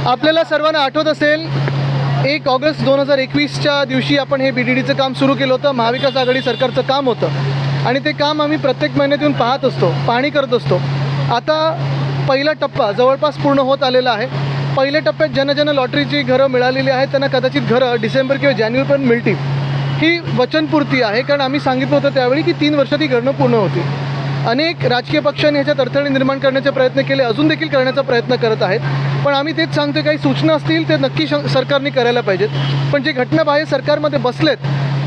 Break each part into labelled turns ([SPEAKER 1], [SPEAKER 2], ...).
[SPEAKER 1] आपल्याला सर्वांना आठवत असेल 1 ऑगस्ट 2021च्या दिवशी आपण हे BDDचं काम सुरू केलं होतं. महाविकास आघाडी सरकारचं काम होतं आणि ते काम आम्ही प्रत्येक महिन्यात येऊन पाहत असतो, पाहणी करत असतो. आता पहिला टप्पा जवळपास पूर्ण होत आलेला आहे. पहिल्या टप्प्यात ज्यांना लॉटरीची घरं मिळालेली आहेत त्यांना कदाचित घरं डिसेंबर किंवा जानेवारीपर्यंत मिळतील. ही वचनपूर्ती आहे, कारण आम्ही सांगितलं होतं त्यावेळी की 3 वर्षात ही घरं पूर्ण होती. अनेक राजकीय पक्षांनी ह्याच्यात अडथळे निर्माण करण्याचे प्रयत्न केले, अजून देखील करण्याचा प्रयत्न करत आहेत. पण आम्ही तेच सांगतो, काही सूचना असतील ते नक्की सरकारने करायला पाहिजेत. पण जे घटनाबाह्य सरकारमध्ये बसलेत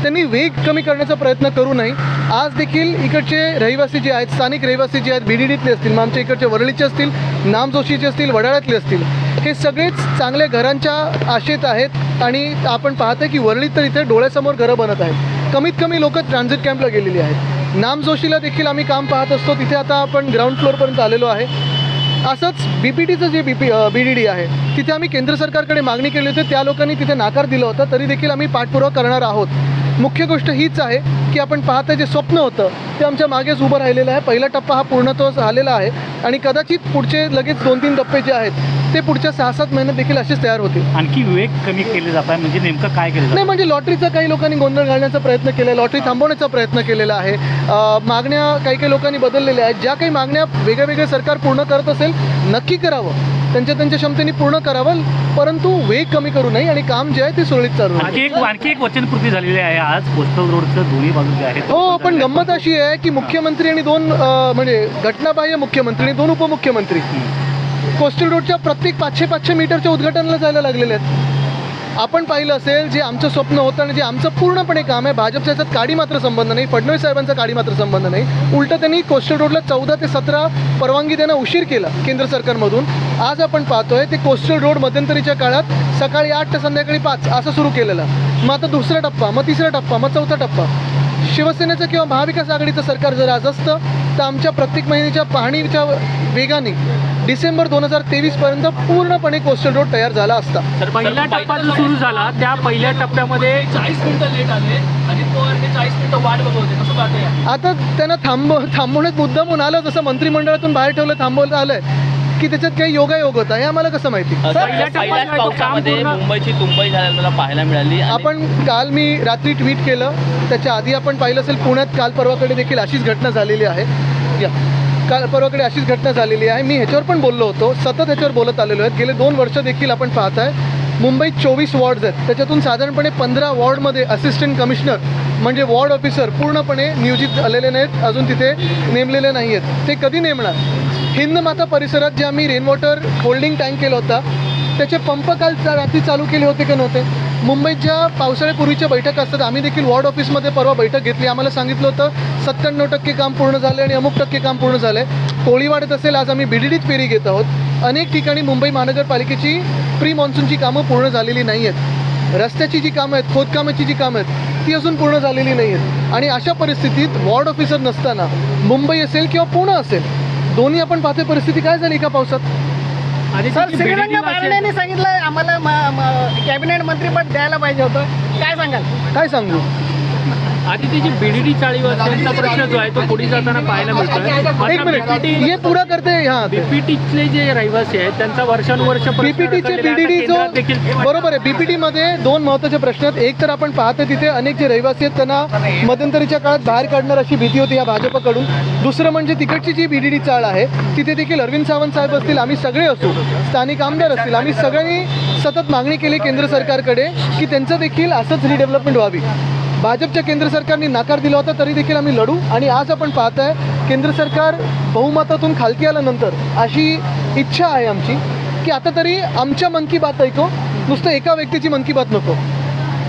[SPEAKER 1] त्यांनी वेग कमी करण्याचा प्रयत्न करू नये. आज देखील इकडचे रहिवासी जे आहेत, स्थानिक रहिवासी जे आहेत, BDDतले असतील, आमच्या इकडचे वरळीचे असतील, नामजोशीचे असतील, वडाळ्यातले असतील, हे सगळेच चांगल्या घरांच्या आशेत आहेत. आणि आपण पाहतोय की वरळीत तर इथे डोळ्यासमोर घरं बनत आहेत. कमीत कमी लोक ट्रान्झिट कॅम्पला गेलेली आहेत. नामजोशीला देखील आम्ही काम पाहत असतो, तिथे आता आपण ग्राउंड फ्लोअरपर्यंत आलेलो आहे. असंच BPTचं जे BDD आहे तिथे आम्ही केंद्र सरकारकडे मागणी केली होती, त्या लोकांनी तिथे नाकार दिला होता. तरी देखील आम्ही पाठपुरावा करणार आहोत. मुख्य गोष्ट हीच आहे की आपण पाहता जे स्वप्न होतं ते आमच्या मागेच उभं राहिलेलं आहे. पहिला टप्पा हा पूर्णत्व झालेला आहे आणि कदाचित पुढचे लगेच 2-3 टप्पे जे आहेत ते पुढच्या 6-7 महिन्यात देखील असेच तयार होतील.
[SPEAKER 2] आणखी वेग कमी केले जात आहे म्हणजे नेमकं काय केलं
[SPEAKER 1] नाही, म्हणजे लॉटरीचा काही लोकांनी गोंधळ घालण्याचा प्रयत्न केला, लॉटरी थांबवण्याचा प्रयत्न केलेला आहे. मागण्या काही लोकांनी बदललेल्या आहेत. ज्या काही मागण्या वेगळे सरकार पूर्ण करत असेल नक्की करावं, त्यांच्या क्षमतेने पूर्ण करावं, परंतु वेग कमी करू नये आणि काम जे आहे ते सुरळीत चालू आहे.
[SPEAKER 2] आणखी एक वचनपूर्ती झालेली आहे आज कोस्टल रोडचं दोन्ही बाजू जे आहेत.
[SPEAKER 1] हो, पण गंमत अशी आहे की मुख्यमंत्री आणि 2 म्हणजे घटनाबाह्य मुख्यमंत्री आणि 2 उपमुख्यमंत्री कोस्टल रोडच्या प्रत्येक 500 मीटरच्या उद्घाटनाला जायला लागलेले आहेत. आपण पाहिलं असेल, जे आमचं स्वप्न होतं आणि जे आमचं पूर्णपणे काम आहे, भाजपच्या याच्यात काडी मात्र संबंध नाही, फडणवीस साहेबांचा काडी मात्र संबंध नाही. उलटं त्यांनी कोस्टल रोडला 14 ते 17 परवानगी देणं उशीर केला केंद्र सरकारमधून. आज आपण पाहतोय ते कोस्टल रोड मध्यंतरीच्या काळात सकाळी 8 ते संध्याकाळी 5 असं सुरू केलेलं. मग आता दुसरा टप्पा, मग तिसरा टप्पा, मग चौथा टप्पा. शिवसेनेचं किंवा महाविकास आघाडीचं सरकार जर आज असतं तर आमच्या प्रत्येक महिन्याच्या पाहणीच्या वेगाने डिसेंबर 2023 पर्यंत पूर्णपणे कोस्टल रोड तयार झाला असता.
[SPEAKER 3] तर पहिला टप्पा जो सुरू झाला त्या पहिल्या टप्प्यामध्ये 40 मिनिटं लेट आले आणि 40 मिनिटं वाट बघत होते. कसं वाटतं?
[SPEAKER 1] आता त्यांना थांबवण्यात मुद्दाम होऊन आलं, जसं मंत्रिमंडळातून बाहेर ठेवलं, थांबवलं आलंय की त्याच्यात काही योगायोग होता हे आम्हाला कसं माहिती.
[SPEAKER 3] पहिल्याच पावसामध्ये मुंबईची तुंबई झालेला पाहायला मिळाली.
[SPEAKER 1] आपण काल मी रात्री ट्विट केलं, त्याच्या आधी आपण पाहिलं असेल पुण्यात काल परवाकडे देखील अशीच घटना झालेली आहे. काल परवाकडे अशीच घटना झालेली आहे. मी ह्याच्यावर पण बोललो होतो, सतत ह्याच्यावर बोलत आलेलो आहेत. गेले 2 वर्ष देखील आपण पाहताय मुंबईत 24 वॉर्ड्स आहेत, त्याच्यातून साधारणपणे 15 वॉर्डमध्ये असिस्टंट कमिशनर म्हणजे वॉर्ड ऑफिसर पूर्णपणे नियोजित झालेले नाहीत, अजून तिथे नेमलेले नाही आहेत. ते कधी नेमणार? हिंदमाता परिसरात जे आम्ही रेन वॉटर होल्डिंग टँक केला होता त्याचे पंप काल रात्री चालू केले होते का नव्हते? मुंबईत ज्या पावसाळ्यापूर्वीच्या बैठका असतात, आम्ही देखील वॉर्ड ऑफिसमध्ये परवा बैठक घेतली. आम्हाला सांगितलं होतं 97% काम पूर्ण झालं आणि अमुक टक्के काम पूर्ण झालं आहे. कोळीवाड्यात असेल, आज आम्ही BDDत फेरी घेत आहोत. अनेक ठिकाणी मुंबई महानगरपालिकेची प्री मॉन्सूनची कामं पूर्ण झालेली नाही आहेत. रस्त्याची जी कामं आहेत, खोदकामाची जी कामं आहेत ती अजून पूर्ण झालेली नाही आहेत. आणि अशा परिस्थितीत वॉर्ड ऑफिसर नसताना मुंबई असेल किंवा पुणे असेल, दोन्ही आपण पाहतोय परिस्थिती काय झाली का पावसात.
[SPEAKER 4] सर, श्रीरंग बारण्याने सांगितलं आम्हाला कॅबिनेट मंत्रीपद द्यायला पाहिजे होतं, काय सांगाल?
[SPEAKER 1] काय सांगू?
[SPEAKER 3] आधी त्याची BDD चाळीवाल्यांचा प्रश्न जो आहे तो पुढे जाताना पाहायला मिळतोय.
[SPEAKER 1] एक मिनिट, हे पुरा करते. हां,
[SPEAKER 3] BPTतले जे रहिवासी आहेत त्यांचा वर्षानुवर्ष
[SPEAKER 1] BPTचे BDD जो बरोबर आहे. BPTमध्ये 2 महत्त्वाचे प्रश्न आहेत. एक तर आपण पाहतो तिथे अनेक जे रहिवासी आहेत त्यांना मध्यंतरीच्या काळात बाहेर काढणार अशी भीती होती या भाजपकडून. दुसरं म्हणजे तिकडची जी BDD चाळ आहे तिथे देखील अरविंद सावंत साहेब असतील, आम्ही सगळे असू, स्थानिक आमदार असतील, आम्ही सगळ्यांनी सतत मागणी केली केंद्र सरकारकडे की त्यांचं देखील असंच रिडेव्हलपमेंट व्हावी. भाजपच्या केंद्र सरकारने नकार दिला होता, तरी देखील आम्ही लढू. आणि आज आपण पाहताय केंद्र सरकार बहुमतातून खालती आल्यानंतर अशी इच्छा आहे आमची की आता तरी आमच्या मन की बात ऐको, नुसतं एका व्यक्तीची मन की बात नको.